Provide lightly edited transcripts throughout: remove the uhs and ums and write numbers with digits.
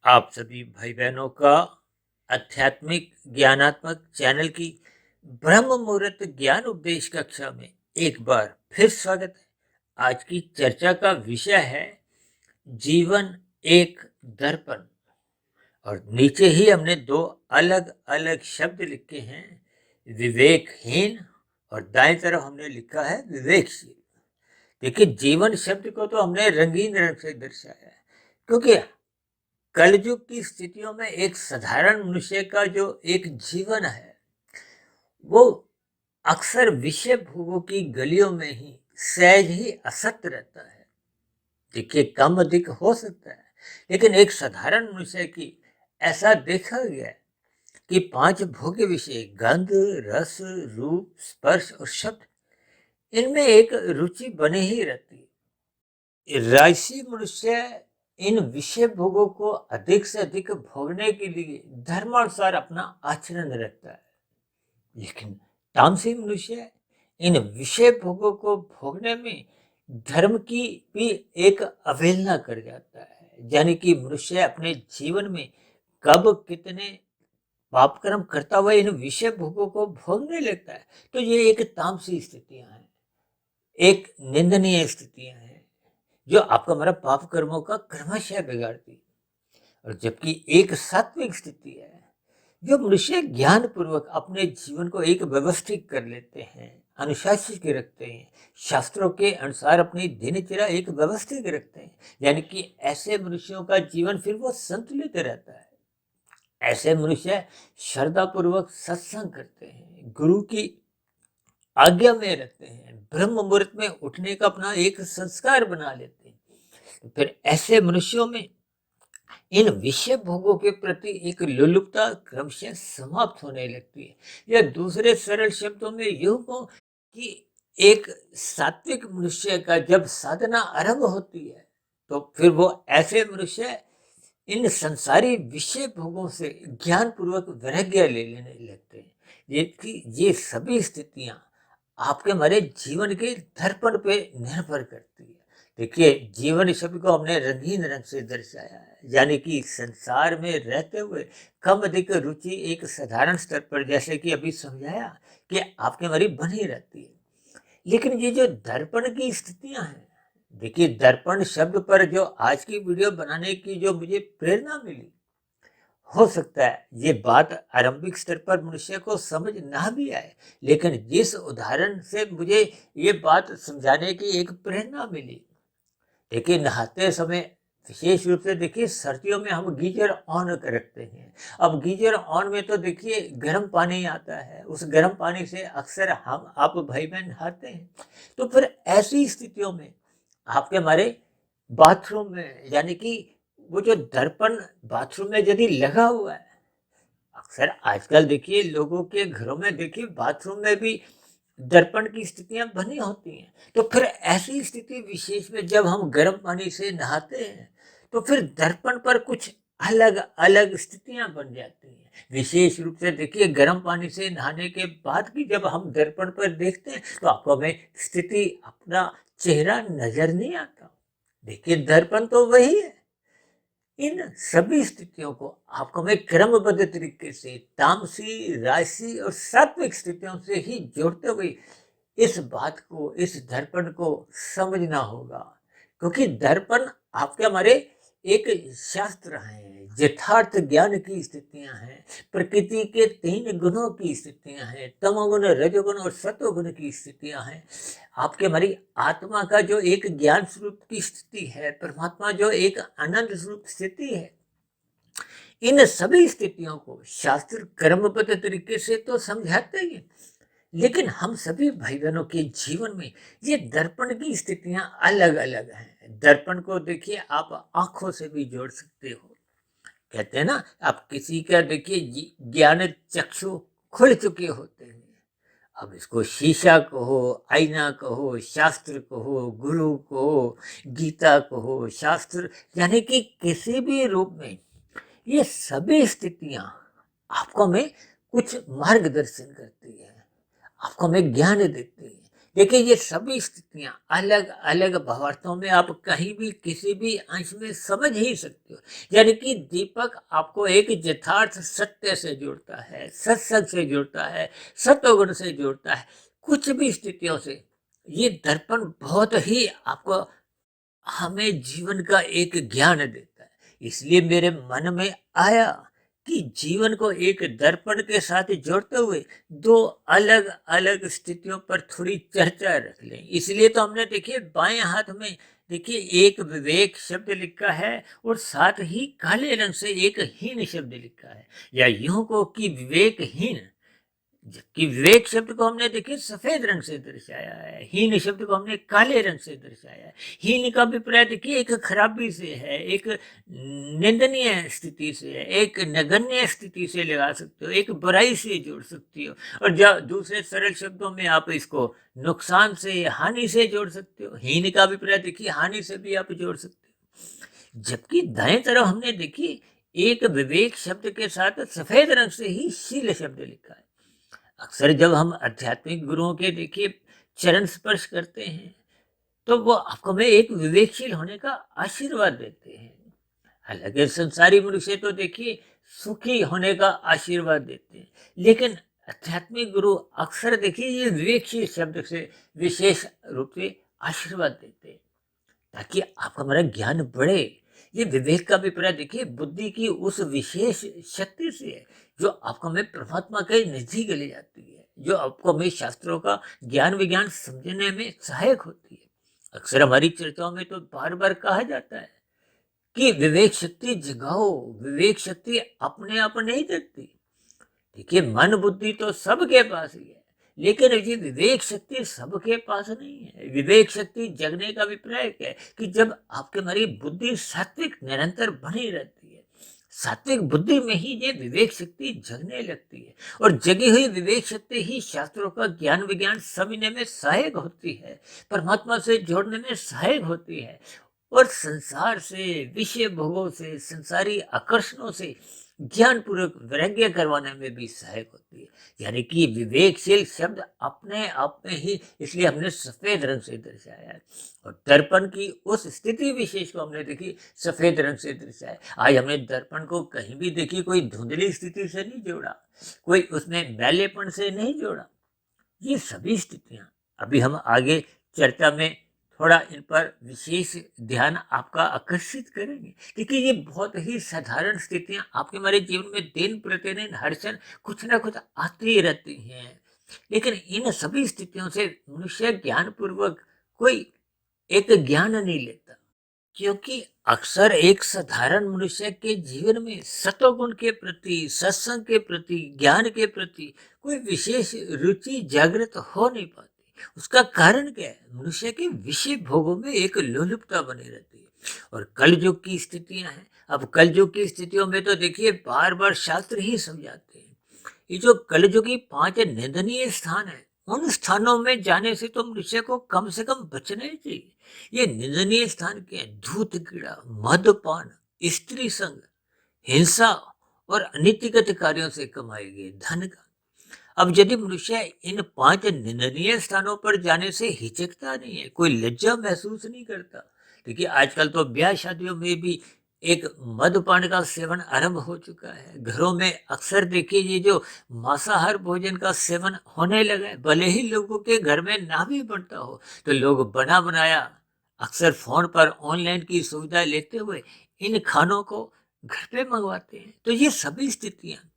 आप सभी भाई बहनों का आध्यात्मिक ज्ञानात्मक चैनल की ब्रह्म मुहूर्त ज्ञान उपदेश कक्षा में एक बार फिर स्वागत है। आज की चर्चा का विषय है जीवन एक दर्पण। और नीचे ही हमने दो अलग अलग शब्द लिखे हैं, विवेकहीन और दाएं तरफ हमने लिखा है विवेकशील। देखिए, जीवन शब्द को तो हमने रंगीन रंग से दर्शाया है, क्योंकि कलयुग की स्थितियों में एक साधारण मनुष्य का जो एक जीवन है, वो अक्सर विषय भोगों की गलियों में ही सहज ही असत रहता है। देखिए, कम अधिक हो सकता है, लेकिन एक साधारण मनुष्य की ऐसा देखा गया है कि पांच भोग्य विषय गंध, रस, रूप, स्पर्श और शब्द, इनमें एक रुचि बने ही रहती है। राजसी मनुष्य इन विषय भोगों को अधिक से अधिक भोगने के लिए धर्मानुसार अपना आचरण रखता है, लेकिन तामसी मनुष्य इन विषय भोगों को भोगने में धर्म की भी एक अवहेलना कर जाता है। यानी कि मनुष्य अपने जीवन में कब कितने पाप कर्म करता हुआ इन विषय भोगों को भोगने लगता है, तो ये एक तामसी स्थितियां हैं, एक निंदनीय स्थितियां हैं, जो आपका हमारा पाप कर्मों का क्रमशः बिगाड़ती है। और जबकि एक सात्विक स्थिति है, जो मनुष्य ज्ञान पूर्वक अपने जीवन को एक व्यवस्थित कर लेते हैं, अनुशासित के रखते हैं, शास्त्रों के अनुसार अपनी दिनचर्या एक व्यवस्थित रखते हैं, यानी कि ऐसे मनुष्यों का जीवन फिर वो संतुलित रहता है। ऐसे मनुष्य श्रद्धा पूर्वक सत्संग करते हैं, गुरु की आज्ञा में रहते हैं, ब्रह्म मुहूर्त में उठने का अपना एक संस्कार बना लेते हैं। तो फिर ऐसे मनुष्यों में इन विषय भोगों के प्रति एक लोलुपता क्रमशः समाप्त होने लगती है। या दूसरे सरल शब्दों में यूं को कि एक सात्विक मनुष्य का जब साधना आरंभ होती है, तो फिर वो ऐसे मनुष्य इन संसारी विषय भोगों से ज्ञान पूर्वक वैराग्य ले लेने लगते हैं। ये सभी स्थितियां आपके हमारे जीवन के दर्पण पे निर्भर करती है। देखिए, जीवन शब्द को हमने रंगीन रंग से दर्शाया है, यानी कि संसार में रहते हुए कम अधिक रुचि एक साधारण स्तर पर, जैसे कि अभी समझाया, कि आपके हमारी बनी रहती है। लेकिन ये जो दर्पण की स्थितियां हैं, देखिए, दर्पण शब्द पर जो आज की वीडियो बनाने की जो मुझे प्रेरणा मिली, हो सकता है ये बात आरंभिक स्तर पर मनुष्य को समझ ना भी आए, लेकिन जिस उदाहरण से मुझे ये बात समझाने की एक प्रेरणा मिली, देखिए, नहाते समय विशेष रूप से देखिए सर्दियों में हम गीजर ऑन कर रखते हैं। अब गीजर ऑन में तो देखिए गर्म पानी आता है, उस गर्म पानी से अक्सर हम आप भाई बहन नहाते हैं। तो फिर ऐसी स्थितियों में आपके हमारे बाथरूम में, यानी कि वो जो दर्पण बाथरूम में यदि लगा हुआ है, अक्सर आजकल देखिए लोगों के घरों में देखिए बाथरूम में भी दर्पण की स्थितियां बनी होती हैं। तो फिर ऐसी स्थिति विशेष में जब हम गर्म पानी से नहाते हैं, तो फिर दर्पण पर कुछ अलग अलग स्थितियां बन जाती हैं। विशेष रूप से देखिए, गर्म पानी से नहाने के बाद की जब हम दर्पण पर देखते हैं, तो आपको हमें स्थिति, अपना चेहरा नजर नहीं आता। देखिए, दर्पण तो वही है। इन सभी स्थितियों को आपको हमें क्रमबद्ध तरीके से तामसी, राजसी और सात्विक स्थितियों से ही जोड़ते हुए इस बात को, इस दर्पण को समझना होगा। क्योंकि दर्पण आपके हमारे एक शास्त्र हैं, यथार्थ ज्ञान की स्थितियां हैं, प्रकृति के तीन गुणों की स्थितियां हैं, तमोगुण, रजोगुण और सत्वगुण की स्थितियां हैं। आपके हमारी आत्मा का जो एक ज्ञान स्वरूप की स्थिति है, परमात्मा जो एक आनंद स्वरूप स्थिति है, इन सभी स्थितियों को शास्त्र क्रमबद्ध तरीके से तो समझाते ही है, लेकिन हम सभी भाई बहनों के जीवन में ये दर्पण की स्थितियां अलग अलग हैं। दर्पण को देखिए आप आंखों से भी जोड़ सकते हो। कहते हैं ना, आप किसी का देखिए ज्ञान चक्षु खुल चुके होते हैं। अब इसको शीशा कहो, आईना कहो, शास्त्र कहो, गुरु कहो, गीता कहो, शास्त्र, यानी कि किसी भी रूप में ये सभी स्थितियां आपको में कुछ मार्गदर्शन करती है, आपको हमें ज्ञान देती है। देखिए ये सभी स्थितियां अलग अलग भावार्थों में आप कहीं भी किसी भी अंश में समझ ही सकते हो। यानी कि दीपक आपको एक यथार्थ सत्य से जोड़ता है, सत्संग से जोड़ता है, सत्वगुण से जोड़ता है, कुछ भी स्थितियों से। ये दर्पण बहुत ही आपको हमें जीवन का एक ज्ञान देता है। इसलिए मेरे मन में आया कि जीवन को एक दर्पण के साथ जोड़ते हुए दो अलग अलग स्थितियों पर थोड़ी चर्चा रख लें। इसलिए तो हमने देखिए बाएं हाथ में देखिए एक विवेक शब्द लिखा है और साथ ही काले रंग से एक हीन शब्द लिखा है, या यूं को कि विवेकहीन। जबकि विवेक शब्द को हमने देखिए सफेद रंग से दर्शाया है, हीन शब्द को हमने काले रंग से दर्शाया है। हीन का अभिप्राय देखिए एक खराबी से है, एक निंदनीय स्थिति से है, एक नगण्य स्थिति से लगा सकते हो, एक बुराई से जोड़ सकती हो। और जब दूसरे सरल शब्दों में आप इसको नुकसान से, हानि से जोड़ सकते हो। हीन का अभिप्राय देखिए हानि से भी आप जोड़ सकते हो। जबकि दाएं तरफ हमने देखिए एक विवेक शब्द के साथ सफेद रंग से ही शील शब्द लिखा है। अक्सर जब हम आध्यात्मिक गुरुओं के देखिए चरण स्पर्श करते हैं तो वो आपको में एक विवेकशील होने का आशीर्वाद देते हैं। हालांकि संसारी मनुष्य तो देखिए सुखी होने का आशीर्वाद देते हैं, लेकिन आध्यात्मिक गुरु अक्सर देखिए ये विवेकशील शब्द से विशेष रूप से आशीर्वाद देते हैं ताकि आपका हमारा ज्ञान बढ़े। ये विवेक का अभिप्राय देखिए बुद्धि की उस विशेष शक्ति से है जो आपको हमें परमात्मा के नजदीक ले जाती है, जो आपको हमें शास्त्रों का ज्ञान विज्ञान समझने में सहायक होती है। अक्सर हमारी चर्चाओं में तो बार बार कहा जाता है कि विवेक शक्ति जगाओ, विवेक शक्ति अपने आप नहीं जगती। देखिए मन बुद्धि तो सबके पास ही है, लेकिन ये विवेक शक्ति सबके पास नहीं है। विवेक शक्ति जगने का अभिप्राय क्या है कि जब आपके हमारी बुद्धि सात्विक निरंतर बनी रहती है, सात्विक बुद्धि में ही ये विवेक शक्ति जगने लगती है। और जगी हुई विवेक शक्ति ही शास्त्रों का ज्ञान विज्ञान समझने में सहायक होती है, परमात्मा से जोड़ने में सहायक होती है, और संसार से, विषय भोगों से, संसारी आकर्षणों से ज्ञान पूर्वक वैराग्य करवाने में भी सहायक होती है। यानी कि विवेकशील शब्द अपने आप में ही इसलिए हमने सफेद रंग से दर्शाया है, और दर्पण की उस स्थिति विशेष को हमने देखी सफेद रंग से दर्शाया। आज हमने दर्पण को कहीं भी देखी कोई धुंधली स्थिति से नहीं जोड़ा, कोई उसमें मैलेपन से नहीं जोड़ा। ये सभी स्थितियां अभी हम आगे चर्चा में थोड़ा इन पर विशेष ध्यान आपका आकर्षित करेंगे। देखिए ये बहुत ही साधारण स्थितियां आपके हमारे जीवन में दिन प्रतिदिन हर क्षण कुछ ना कुछ आती रहती हैं, लेकिन इन सभी स्थितियों से मनुष्य ज्ञान पूर्वक कोई एक ज्ञान नहीं लेता, क्योंकि अक्सर एक साधारण मनुष्य के जीवन में सत्वगुण के प्रति, सत्संग के प्रति, ज्ञान के प्रति कोई विशेष रुचि जागृत हो नहीं पाती। उसका कारण क्या है? मनुष्य के विषय भोगों में एक लोलुपता बनी रहती है। और कल युग की स्थितियां हैं। अब कल युग की स्थितियों में तो देखिए बार बार शास्त्र ही समझाते हैं, ये जो कलयुगी 5 निंदनीय स्थान है, उन स्थानों में जाने से तो मनुष्य को कम से कम बचना ही चाहिए। ये निंदनीय स्थान क्या है? धूत कीड़ा, मदपान, स्त्री संग, हिंसा और अनीतिगत कार्यों से कमाए गए धन का। अब यदि मनुष्य इन 5 निंदनीय स्थानों पर जाने से हिचकता नहीं है, कोई लज्जा महसूस नहीं करता। देखिए आजकल तो ब्याह शादियों में भी एक मद्यपान का सेवन आरंभ हो चुका है। घरों में अक्सर देखिए ये जो मांसाहार भोजन का सेवन होने लगा है, भले ही लोगों के घर में ना भी बनता हो तो लोग बना बनाया अक्सर फोन पर ऑनलाइन की सुविधा लेते हुए इन खानों को घर पे मंगवाते हैं। तो ये सभी स्थितियां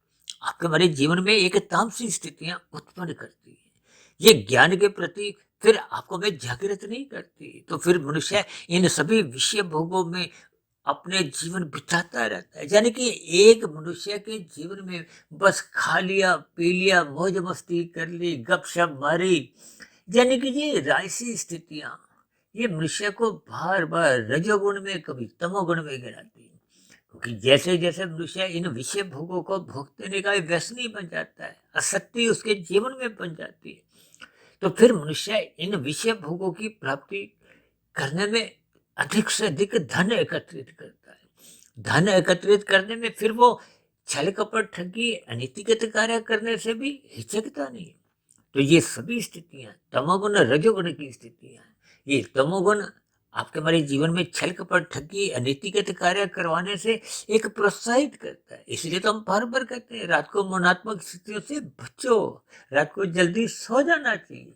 आपके हमारे जीवन में एक तामसी स्थितियां उत्पन्न करती है। ये ज्ञान के प्रति फिर आपको में जागृत नहीं करती, तो फिर मनुष्य इन सभी विषय भोगों में अपने जीवन बिताता रहता है। यानी कि एक मनुष्य के जीवन में बस खा लिया, पी लिया, मौज मस्ती कर ली, गपशप मारी, यानी कि ये राजसी स्थितियां ये मनुष्य को बार बार रजोगुण में कभी तमोगुण में गिराती है। क्योंकि जैसे जैसे मनुष्य इन विषय भोगों को भोगने का व्यसनी बन जाता है, आसक्ति उसके जीवन में बन जाती है, तो फिर मनुष्य इन विषय भोगों की प्राप्ति करने में अधिक से अधिक धन एकत्रित करता है। धन एकत्रित करने में फिर वो छल कपट ठगी अनीतिगत कार्य करने से भी हिचकता नहीं। तो ये सभी स्थितियां तमोगुण रजोगुण की स्थितियां हैं। ये तमोगुण आपके हमारे जीवन में छल कपट ठगी अनैतिक कार्य करवाने से एक प्रोत्साहित करता है। इसलिए तो हम बार बार कहते हैं रात को मनात्मक स्थितियों से बचो, रात को जल्दी सो जाना चाहिए।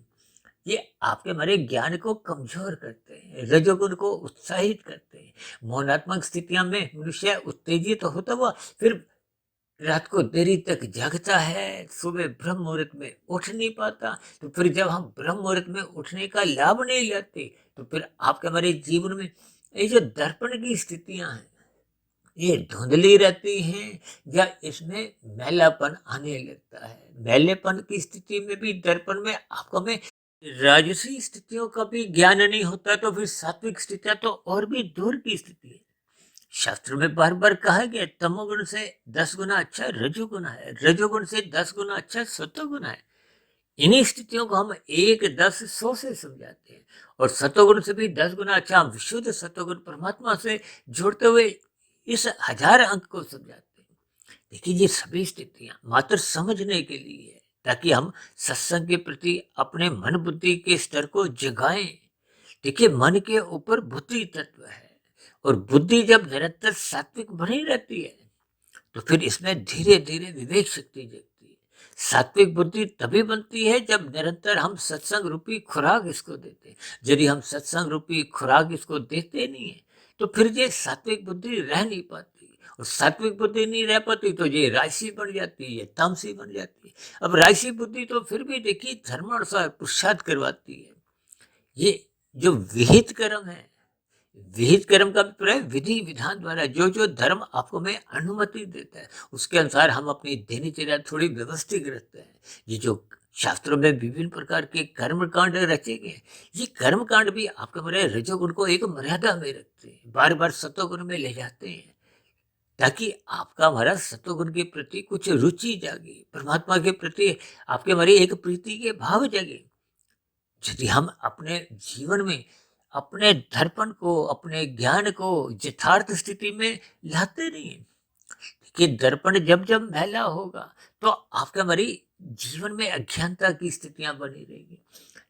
ये आपके हमारे ज्ञान को कमजोर करते हैं, रजोगुण को उत्साहित करते हैं। मौनात्मक स्थितियों में मनुष्य उत्तेजित होता हुआ फिर रात को देरी तक जागता है, सुबह ब्रह्म मुहूर्त में उठ नहीं पाता। तो फिर जब हम ब्रह्म मुहूर्त में उठने का लाभ नहीं लेते तो फिर आपके हमारे जीवन में ये जो दर्पण की स्थितियां हैं ये धुंधली रहती हैं या इसमें मैलापन आने लगता है। मैलेपन की स्थिति में भी दर्पण में आपको में राजसी स्थितियों का भी ज्ञान नहीं होता तो फिर सात्विक स्थितियां तो और भी दूर की स्थिति है। शास्त्र में बार बार कहा गया तमोगुण से 10 गुना अच्छा रजोगुण है, रजोगुण से 10 गुना अच्छा सतोगुण है। इन्हीं स्थितियों को हम 1, 10, 100 से समझाते हैं और सतोगुण से भी 10 गुना अच्छा हम विशुद्ध सतोगुण परमात्मा से जोड़ते हुए इस 1000 अंक को समझाते हैं। देखिए ये सभी स्थितियां मात्र समझने के लिए है ताकि हम सत्संग के प्रति अपने मन बुद्धि के स्तर को जगाएं। देखिए मन के ऊपर बुद्धि तत्व है और बुद्धि जब निरंतर सात्विक बनी रहती है तो फिर इसमें धीरे धीरे विवेक शक्ति जगती है। सात्विक बुद्धि तभी बनती है जब निरंतर हम सत्संग रूपी खुराक इसको देते हैं। यदि हम सत्संग रूपी खुराक इसको देते नहीं है तो फिर ये सात्विक बुद्धि रह नहीं पाती और सात्विक बुद्धि नहीं रह पाती तो ये राशि बन जाती है, ये तामसी बन जाती है। अब राशि बुद्धि तो फिर भी देखिए धर्म अनुसार पुरुषार्थ करवाती है। ये जो विहित कर्म है, विहित कर्म का अभिप्राय विधि विधान द्वारा जो जो धर्म आपको में अनुमति देता है उसके अनुसार हम अपनी दिनचर्या थोड़ी व्यवस्थित रखते हैं। ये जो शास्त्रों में विभिन्न प्रकार के कर्म कांड रचे गए ये कर्म कांड भी आपके हमारे रजोगुण को एक मर्यादा में रखते हैं, बार बार सतोगुण में ले जाते हैं ताकि आपका हमारा सतोगुण के प्रति कुछ रुचि जागे, परमात्मा के प्रति आपके हमारी एक प्रीति के भाव जगे। यदि हम अपने जीवन में अपने दर्पण को अपने ज्ञान को यथार्थ स्थिति में लाते नहीं हैं कि दर्पण जब जब मैला होगा तो आपके हमारी जीवन में अज्ञानता की स्थितियां बनी रहेगी,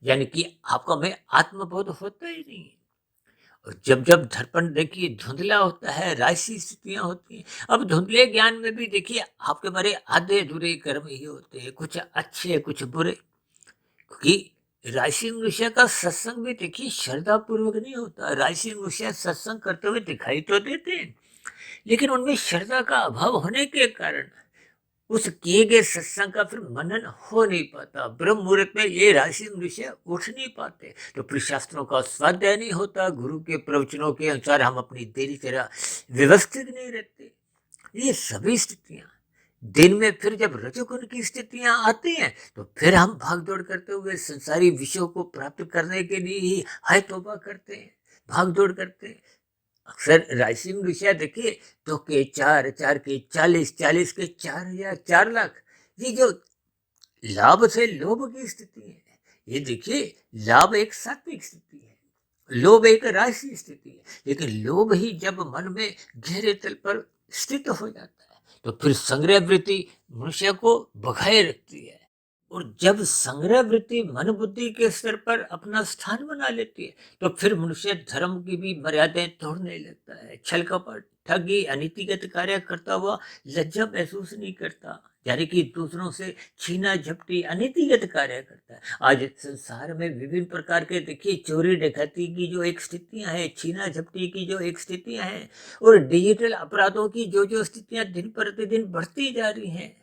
यानी कि आपको में आत्मबोध होता ही नहीं है। और जब जब दर्पण देखिए धुंधला होता है राशि स्थितियां होती हैं। अब धुंधले ज्ञान में भी देखिए आपके हमारे आधे अधूरे कर्म ही होते हैं, कुछ अच्छे कुछ बुरे। क्योंकि राशि मनुष्य का सत्संग भी देखिए श्रद्धा पूर्वक नहीं होता। राशि मनुष्य सत्संग करते हुए दिखाई तो देते हैं लेकिन उनमें श्रद्धा का अभाव होने के कारण उस किए गए सत्संग का फिर मनन हो नहीं पाता। ब्रह्म मुहूर्त में ये राशि मनुष्य उठ नहीं पाते तो फिर शास्त्रों का स्वाध्याय नहीं होता, गुरु के प्रवचनों के अनुसार हम अपनी देरी तरह व्यवस्थित नहीं रहते। ये सभी स्थितियां दिन में फिर जब रजोगुण की स्थितियां आती हैं तो फिर हम भाग दौड़ करते हुए संसारी विषयों को प्राप्त करने के लिए ही हाय तौबा करते हैं, भाग दौड़ करते हैं। अक्सर राशि में विषय देखिए 2 के 4, 4 के 40, 40 के 4,000, 4,00,000। ये जो लाभ से लोभ की स्थिति है, ये देखिए लाभ एक सात्विक स्थिति है, लोभ एक राशि स्थिति है। लेकिन लोभ ही जब मन में गहरे तल पर स्थित हो जाता है तो फिर संग्रह वृत्ति मनुष्य को भगाए रखती है। और जब संग्रह वृत्ति मन बुद्धि के स्तर पर अपना स्थान बना लेती है तो फिर मनुष्य धर्म की भी मर्यादाएं तोड़ने लगता है, छल कपट ठगी अनीतिगत कार्य करता हुआ लज्जा महसूस नहीं करता, यानी कि दूसरों से छीना झपटी अनीतिगत कार्य करता है। आज संसार में विभिन्न प्रकार के देखिए चोरी डकैती की जो एक स्थितियां हैं, छीना झपटी की जो एक स्थितियां हैं और डिजिटल अपराधों की जो जो स्थितियां दिन प्रतिदिन बढ़ती जा रही हैं,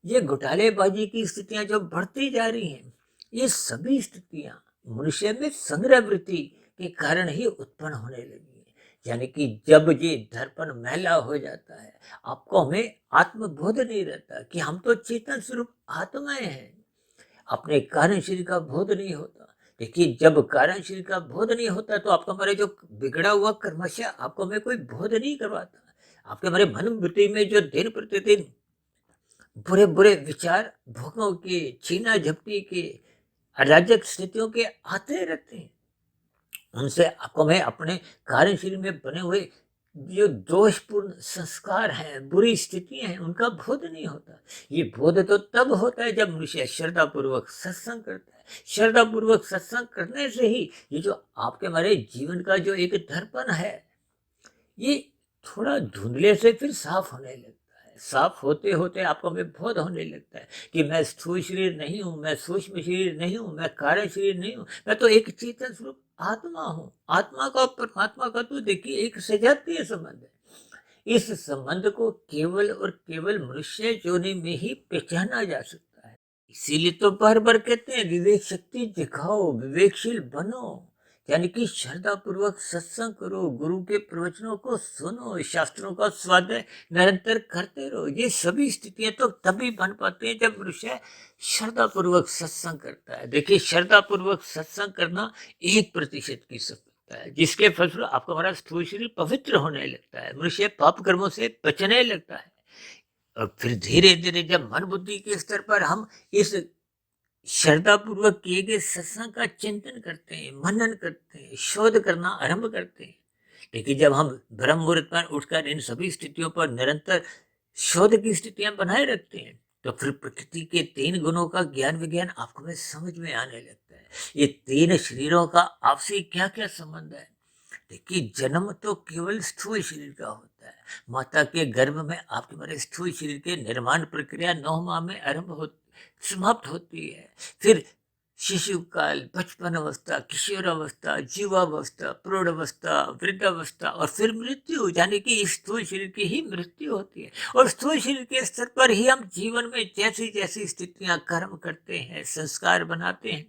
ये घोटालेबाजी की स्थितियां जो बढ़ती जा रही हैं, ये सभी स्थितियां मनुष्य में संग्रह वृत्ति के कारण ही उत्पन्न होने लगी है। यानी कि जब ये दर्पण मैला हो जाता है आपको हमें आत्मबोध नहीं रहता कि हम तो चेतन स्वरूप आत्माएं हैं, अपने कारण शरीर का बोध नहीं होता। देखिए जब कारण शरीर का बोध नहीं होता तो आपका हमारे जो बिगड़ा हुआ कर्मशः आपको हमें कोई बोध नहीं करवाता। आपके हमारे मन बुद्धि में जो दिन प्रतिदिन बुरे बुरे विचार भोगों के छीना झपटी के अराजक स्थितियों के आते रहते हैं, उनसे आपको मैं अपने कार्य शरीर में बने हुए जो दोषपूर्ण संस्कार हैं, बुरी स्थितियां हैं, उनका बोध नहीं होता। ये बोध तो तब होता है जब मनुष्य श्रद्धा पूर्वक सत्संग करता है। श्रद्धा पूर्वक सत्संग करने से ही ये जो आपके हमारे जीवन का जो एक दर्पण है, ये थोड़ा धुंधले से फिर साफ होने लगता है। साफ होते होते आपको में बोध होने लगता है कि मैं स्थूल शरीर नहीं हूँ, मैं सूक्ष्म शरीर नहीं हूँ, मैं कार्य शरीर नहीं हूँ, मैं तो एक चेतन स्वरूप आत्मा हूँ। आत्मा का और परमात्मा का तो देखिए एक सजातीय संबंध है। इस संबंध को केवल और केवल मनुष्य योनि में ही पहचाना जा सकता है। इसीलिए तो बार बार कहते हैं विवेक शक्ति दिखाओ, विवेकशील बनो। यानी कि श्रद्धा पूर्वक सत्संग करो, गुरु के प्रवचनों को सुनो, शास्त्रों का स्वाध्याय निरंतर करते रहो। ये सभी स्थितियां तो तभी बन पाती हैं जब मनुष्य श्रद्धा पूर्वक सत्संग करता है। देखिए, श्रद्धा पूर्वक सत्संग करना 1% की सफलता है, जिसके फलस्वरूप आपका हमारा स्थूल शरीर पवित्र होने लगता है, मनुष्य पाप कर्मों से बचने लगता है। और फिर धीरे धीरे जब मन बुद्धि के स्तर पर हम इस श्रद्धा पूर्वक किए गए सत्संग का चिंतन करते हैं, मनन करते हैं, शोध करना आरंभ करते हैं। लेकिन जब हम ब्रह्म मुहूर्त पर उठकर इन सभी स्थितियों पर निरंतर शोध की स्थितियां बनाए रखते हैं, तो फिर प्रकृति के 3 गुणों का ज्ञान विज्ञान आपको में समझ में आने लगता है। ये 3 शरीरों का आपसी क्या क्या संबंध है। देखिए, जन्म तो केवल स्थूल शरीर का होता है। माता के गर्भ में आपके हमारे स्थूल शरीर के निर्माण प्रक्रिया 9 माह में आरंभ होती, समाप्त होती है। फिर शिशु काल, बचपन अवस्था, किशोरावस्था, जीवावस्था, प्रौढ़ावस्था, वृद्धावस्था और फिर मृत्यु, यानी कि इस स्थूल शरीर की ही मृत्यु होती है। और स्थूल शरीर के स्तर पर ही हम जीवन में जैसी जैसी स्थितियां कर्म करते हैं, संस्कार बनाते हैं,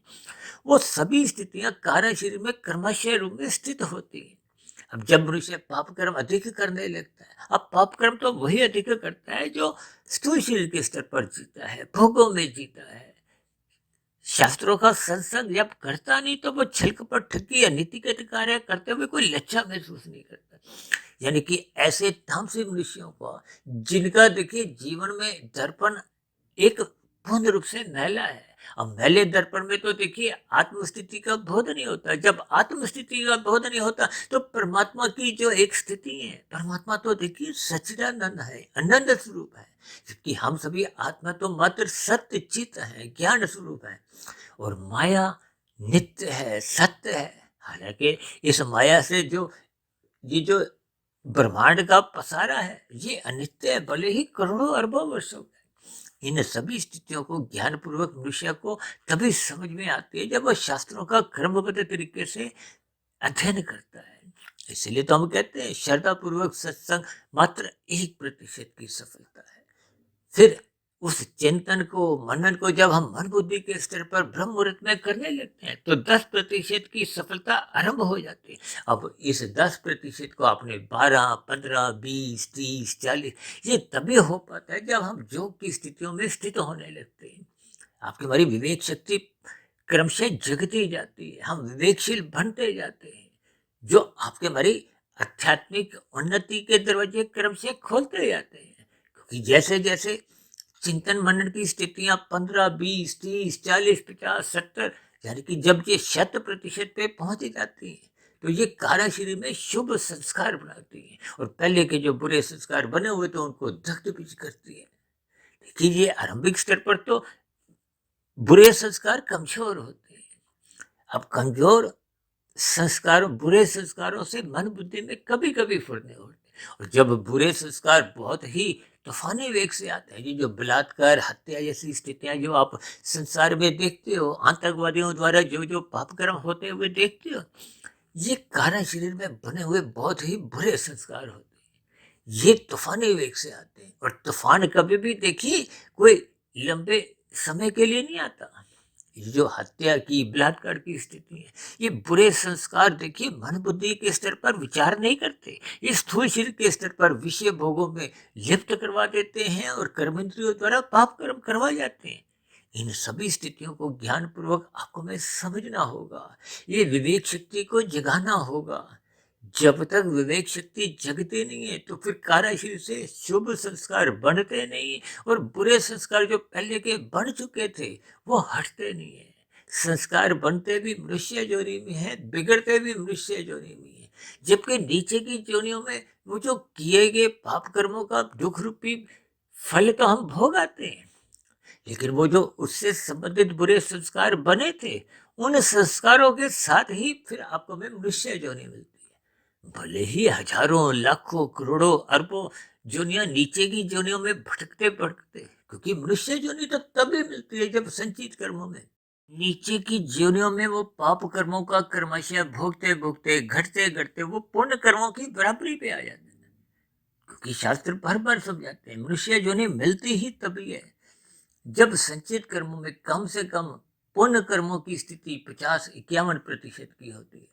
वो सभी स्थितियां कार्य शरीर में क्रमशः रूप में स्थित होती है। अब जब मनुष्य पाप कर्म अधिक करने लगता है, अब पाप कर्म तो वही अधिक करता है जो स्थूल शरीर के स्तर पर जीता है, भोगों में जीता है। शास्त्रों का सत्संग जब करता नहीं तो वो छल कपट ठगी या नीतिगत कार्य करते हुए कोई लज्जा महसूस नहीं करता। यानी कि ऐसे तामसी मनुष्यों को, जिनका देखिए जीवन में दर्पण एक पूर्ण रूप से मैला है। अब मैले दर्पण में तो देखिए आत्मस्थिति का बोध नहीं होता। जब आत्मस्थिति का बोध नहीं होता तो परमात्मा की जो एक स्थिति है, परमात्मा तो देखिए सच्चिदानंद है, आनंद स्वरूप है, जबकि हम सभी आत्मा तो मात्र सत्य चित्त है, ज्ञान स्वरूप है। और माया नित्य है, सत्य है। हालांकि इस माया से जो ये जो ब्रह्मांड का पसारा है, ये अनित्य है, भले ही करोड़ों अरबों वर्षों का। इन सभी स्थितियों को ज्ञान पूर्वक मनुष्य को तभी समझ में आती है जब वह शास्त्रों का क्रमबद्ध तरीके से अध्ययन करता है। इसलिए तो हम कहते हैं श्रद्धा पूर्वक सत्संग मात्र 1% की सफलता है। फिर उस चिंतन को, मनन को जब हम मन बुद्धि के स्तर पर ब्रह्म मुहूर्त में करने लगते हैं तो 10% की सफलता आरंभ हो जाती है। अब इस 10% को आपने 12, 15, 20, 30, 40, ये तभी हो पाता है जब हम योग की स्थितियों में स्थित होने लगते हैं। आपकी हमारी विवेक शक्ति क्रमशः जगती जाती है, हम विवेकशील बनते जाते हैं, जो आपके हमारी आध्यात्मिक उन्नति के दरवाजे क्रमशः खोलते जाते हैं। क्योंकि जैसे जैसे चिंतन मनन की स्थितियां 15, 20, 30, 40, 50, 70, यानी कि जब ये 100% पे पहुंच जाती है तो ये कार्य शरीर में शुभ संस्कार बनाती है, और पहले के जो बुरे संस्कार बने हुए तो उनको दग्ध भी करती है। देखिए, ये आरंभिक स्तर पर तो बुरे संस्कार कमजोर होते हैं। अब कमजोर संस्कारों, बुरे संस्कारों से मन बुद्धि में कभी कभी फुरने होते, और जब बुरे संस्कार बहुत ही तूफानी वेग से आते हैं, ये जो बलात्कार, हत्या जैसी स्थितियां जो आप संसार में देखते हो, आतंकवादियों द्वारा जो जो पाप कर्म होते हुए देखते हो, ये कारण शरीर में बने हुए बहुत ही बुरे संस्कार होते हैं। ये तूफानी वेग से आते हैं, और तूफान कभी भी देखिए कोई लंबे समय के लिए नहीं आता। ये जो हत्या की, बलात्कार की स्थिति है, ये बुरे संस्कार देखिए मन बुद्धि के स्तर पर विचार नहीं करते, ये स्थूल शरीर के स्तर पर विषय भोगों में लिप्त करवा देते हैं और कर्मेंद्रियों द्वारा पाप कर्म करवा जाते हैं। इन सभी स्थितियों को ज्ञान पूर्वक आपको में समझना होगा, ये विवेक शक्ति को जगाना होगा। जब तक विवेक शक्ति जगती नहीं है तो फिर कार्यशील से शुभ संस्कार बनते नहीं, और बुरे संस्कार जो पहले के बन चुके थे वो हटते नहीं है। संस्कार बनते भी मनुष्य जोनी में है, बिगड़ते भी मनुष्य जोनी में है। जबकि नीचे की योनियों में वो जो किए गए पाप कर्मों का दुख रूपी फल तो हम भोगाते हैं, लेकिन वो जो उससे संबंधित बुरे संस्कार बने थे, उन संस्कारों के साथ ही फिर आपको में मनुष्य योनि मिलती है। भले ही हजारों लाखों करोड़ों अरबों जोनियां नीचे की जोनियों में भटकते भटकते, क्योंकि मनुष्य जोनि तो तभी मिलती है जब संचित कर्मों में नीचे की जोनियों में वो पाप कर्मों का कर्मशय भोगते भोगते घटते घटते वो पुण्य कर्मों की बराबरी पे आ जाते हैं। क्योंकि शास्त्र बार बार समझाते हैं मनुष्य जोनि मिलती ही तभी है जब संचित कर्मों में कम से कम पुण्य कर्मों की स्थिति 50-51% की होती है।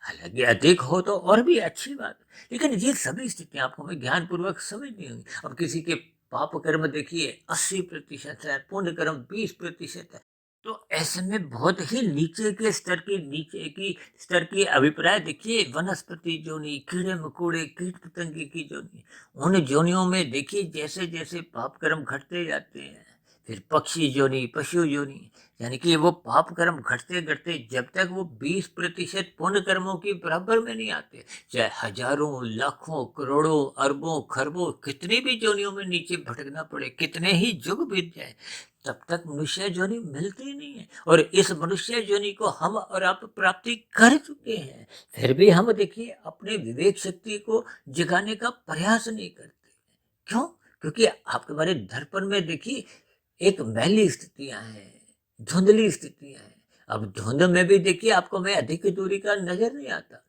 हालांकि अधिक हो तो और भी अच्छी बात, लेकिन ये सभी स्थितियां आपको हमें ज्ञान पूर्वक समझनी होंगी। अब किसी के पाप कर्म देखिए 80% है, पुण्य कर्म 20% है, तो ऐसे में बहुत ही नीचे की स्तर की अभिप्राय देखिए वनस्पति जोनि, कीड़े मकोड़े, कीट पतंगे की जोनि, उन जोनियों में देखिए जैसे जैसे पाप कर्म घटते जाते हैं, फिर पक्षी योनि, पशु योनि, यानी कि वो पाप कर्म घटते घटते जब तक वो 20% पुण्य कर्मों की बराबर में नहीं आते, चाहे हजारों लाखों करोड़ों अरबों खरबों कितनी भी जोनियों में नीचे भटकना पड़े, कितने ही युग बीत जाए, तब तक मनुष्य जोनि मिलती नहीं है। और इस मनुष्य जोनि को हम और आप प्राप्ति कर चुके हैं, फिर भी हम देखिए अपने विवेक शक्ति को जगाने का प्रयास नहीं करते। क्यों? क्योंकि आपके हमारे दर्पण में देखिए एक मैली स्थितियां हैं, धुंधली स्थितियां हैं। अब धुंध में भी देखिए आपको मैं अधिक दूरी का नजर नहीं आता।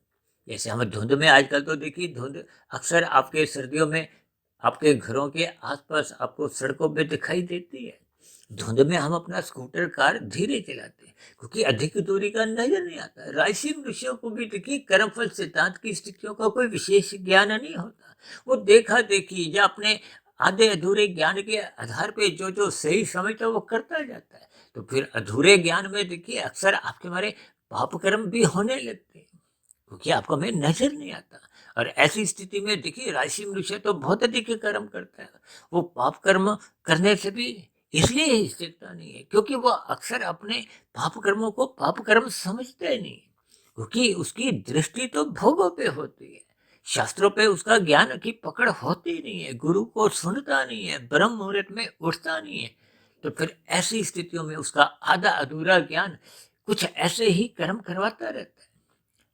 जैसे हम धुंध में आजकल तो देखिए धुंध अक्सर आपके सर्दियों में आपके घरों के आसपास आपको सड़कों पे दिखाई देती है। धुंध में हम अपना स्कूटर कार धीरे चलाते हैं क्योंकि अधिक दूरी का नजर नहीं आता। राशि मनुष्यों को भी देखिए कर्मफल सिद्धांत की स्थितियों का कोई विशेष ज्ञान नहीं होता। वो देखा देखी या अपने आधे अधूरे ज्ञान के आधार पे जो जो सही समझता है वो करता जाता है। तो फिर अधूरे ज्ञान में देखिए अक्सर आपके हमारे पाप कर्म भी होने लगते हैं क्योंकि आपको हमें नजर नहीं आता। और ऐसी स्थिति में देखिए राशि मनुष्य तो बहुत अधिक कर्म करता है। वो पाप कर्म करने से भी इसलिए हिचकता नहीं है क्योंकि वो अक्सर अपने पाप कर्मों को पाप कर्म समझता ही नहीं, क्योंकि उसकी दृष्टि तो भोगों पे होती है, शास्त्रों पे उसका ज्ञान की पकड़ होती नहीं है, गुरु को सुनता नहीं है, ब्रह्म मुहूर्त में उठता नहीं है। तो फिर ऐसी स्थितियों में उसका आधा अधूरा ज्ञान कुछ ऐसे ही कर्म करवाता रहता है।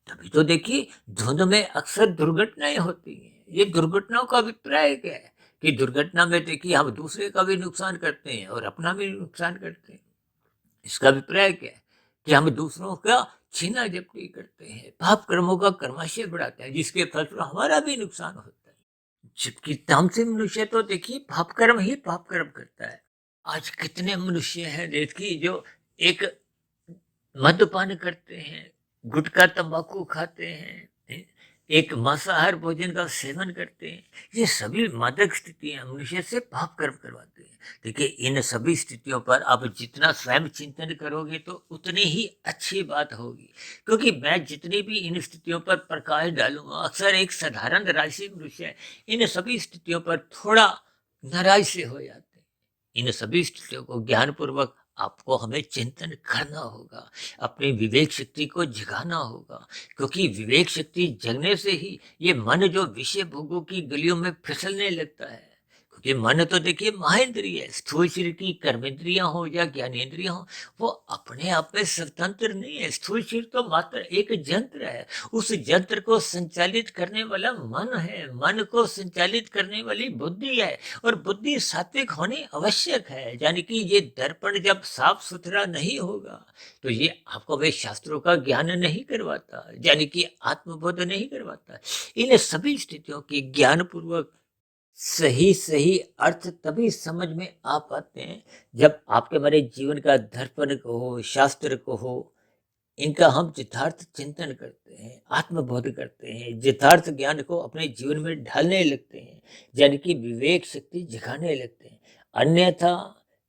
तभी तो देखिए धुंध में अक्सर दुर्घटनाएं होती हैं। ये दुर्घटनाओं का अभिप्राय क्या है कि दुर्घटना में देखिए हम दूसरे का भी नुकसान करते हैं और अपना भी नुकसान करते हैं। इसका अभिप्राय क्या है कि हम दूसरों का छीना झपटी करते हैं, पाप कर्मों का कर्माशय बढ़ाते हैं, जिसके फलस्वरूप हमारा भी नुकसान होता है। जबकि तामसिक मनुष्य तो देखिए पाप कर्म ही पाप कर्म करता है। आज कितने मनुष्य हैं देखिए जो एक मद्यपान करते हैं, गुटखा तंबाकू खाते हैं, एक मांसाहार भोजन का सेवन करते हैं। ये सभी मादक स्थितियां मनुष्य से पाप कर्म करवाते हैं। देखिए इन सभी स्थितियों पर आप जितना स्वयं चिंतन करोगे तो उतनी ही अच्छी बात होगी, क्योंकि मैं जितनी भी इन स्थितियों पर प्रकाश डालूंगा अक्सर एक साधारण राशि मनुष्य इन सभी स्थितियों पर थोड़ा नाराज से हो जाते हैं। इन सभी स्थितियों को ज्ञानपूर्वक आपको हमें चिंतन करना होगा, अपनी विवेक शक्ति को जगाना होगा, क्योंकि विवेक शक्ति जगने से ही ये मन जो विषय भोगों की गलियों में फिसलने लगता है। क्योंकि मन तो देखिए महेंद्रिय है, स्थूल शरीर की कर्मेंद्रियां हो या ज्ञानेन्द्रियां हो, वो अपने आप में स्वतंत्र नहीं है। स्थूल शरीर तो मात्र एक यंत्र है, उस यंत्र को संचालित करने वाला मन है, मन को संचालित करने वाली बुद्धि है, और बुद्धि सात्विक होनी आवश्यक है। यानी कि ये दर्पण जब साफ सुथरा नहीं होगा तो ये आपको वे शास्त्रों का ज्ञान नहीं करवाता, यानी कि आत्मबोध नहीं करवाता। इन सभी स्थितियों की ज्ञान पूर्वक सही सही अर्थ तभी समझ में आ पाते हैं जब आपके हमारे जीवन का दर्पण को हो, शास्त्र को हो, इनका हम यथार्थ चिंतन करते हैं, आत्मबोध करते हैं, यथार्थ ज्ञान को अपने जीवन में ढालने लगते हैं, यानी कि विवेक शक्ति जगाने लगते हैं। अन्यथा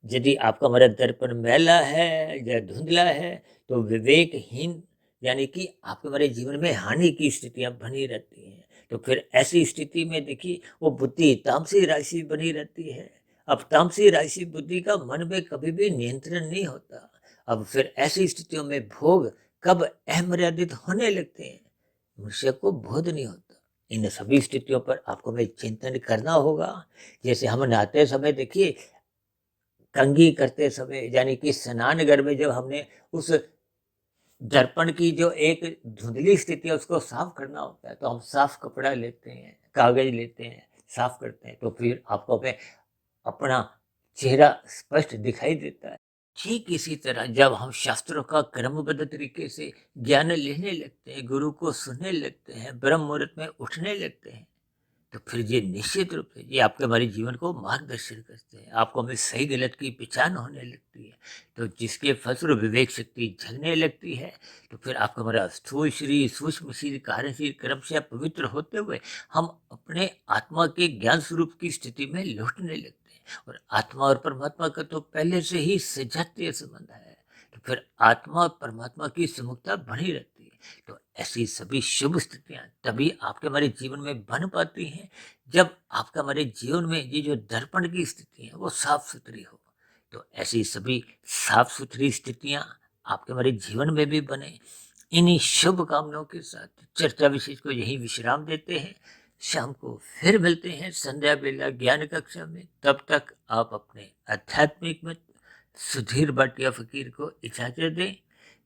यदि आपका हमारा दर्पण मैला है या धुंधला है तो विवेकहीन, यानी कि आपके हमारे जीवन में हानि की स्थितियां बनी रहती हैं। तो फिर ऐसी स्थिति में देखिए वो बुद्धि तामसी राशि बनी रहती है। अब तामसी राशि बुद्धि का मन में कभी भी नियंत्रण नहीं होता। अब फिर ऐसी स्थितियों में भोग कब अमर्यादित होने लगते हैं, मनुष्य को बोध नहीं होता। इन सभी स्थितियों पर आपको हमें चिंतन करना होगा। जैसे हम नहाते समय देखिए, कंघी करते समय यानी कि स्नान घर में जब हमने उस दर्पण की जो एक धुंधली स्थिति है उसको साफ करना होता है, तो हम साफ कपड़ा लेते हैं, कागज लेते हैं, साफ करते हैं, तो फिर आपको हमें अपना चेहरा स्पष्ट दिखाई देता है। ठीक इसी तरह जब हम शास्त्रों का क्रमबद्ध तरीके से ज्ञान लेने लगते हैं, गुरु को सुनने लगते हैं, ब्रह्म मुहूर्त में उठने लगते हैं, तो फिर ये निश्चित रूप से ये आपके हमारे जीवन को मार्गदर्शन करते हैं। आपको हमें सही गलत की पहचान होने लगती है, तो जिसके फलस्वरूप विवेक शक्ति जगने लगती है, तो फिर आपका हमारा स्थूल शरीर, सूक्ष्म शरीर, कारण शरीर क्रमशः पवित्र होते हुए हम अपने आत्मा के ज्ञान स्वरूप की स्थिति में लौटने लगते हैं। और आत्मा और परमात्मा का तो पहले से ही सजातीय संबंध है, तो फिर आत्मा और परमात्मा की सुमुखता बनी रहती है। तो ऐसी सभी शुभ स्थितियां तभी आपके हमारे जीवन में बन पाती हैं जब आपका हमारे जीवन में ये जो दर्पण की स्थिति है वो साफ सुथरी हो। तो ऐसी सभी साफ सुथरी स्थितियां आपके हमारे जीवन में भी बने। इन्हीं शुभ कामनाओं के साथ चर्चा विशेष को यही विश्राम देते हैं। शाम को फिर मिलते हैं संध्या बेला ज्ञान कक्षा में। तब तक आप अपने आध्यात्मिक में सुधीर भाटिया फकीर को इजाजत दें।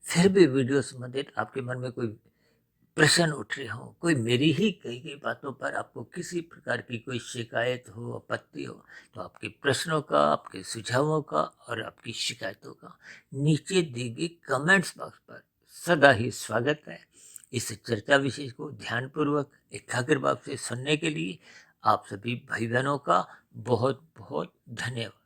फिर भी वीडियो संबंधित आपके मन में कोई प्रश्न उठ रहे हो, कोई मेरी ही कही गई बातों पर आपको किसी प्रकार की कोई शिकायत हो, आपत्ति हो, तो आपके प्रश्नों का, आपके सुझावों का और आपकी शिकायतों का नीचे दी गई कमेंट्स बॉक्स पर सदा ही स्वागत है। इस चर्चा विषय को ध्यानपूर्वक एकाग्र भाव से सुनने के लिए आप सभी भाई बहनों का बहुत बहुत धन्यवाद।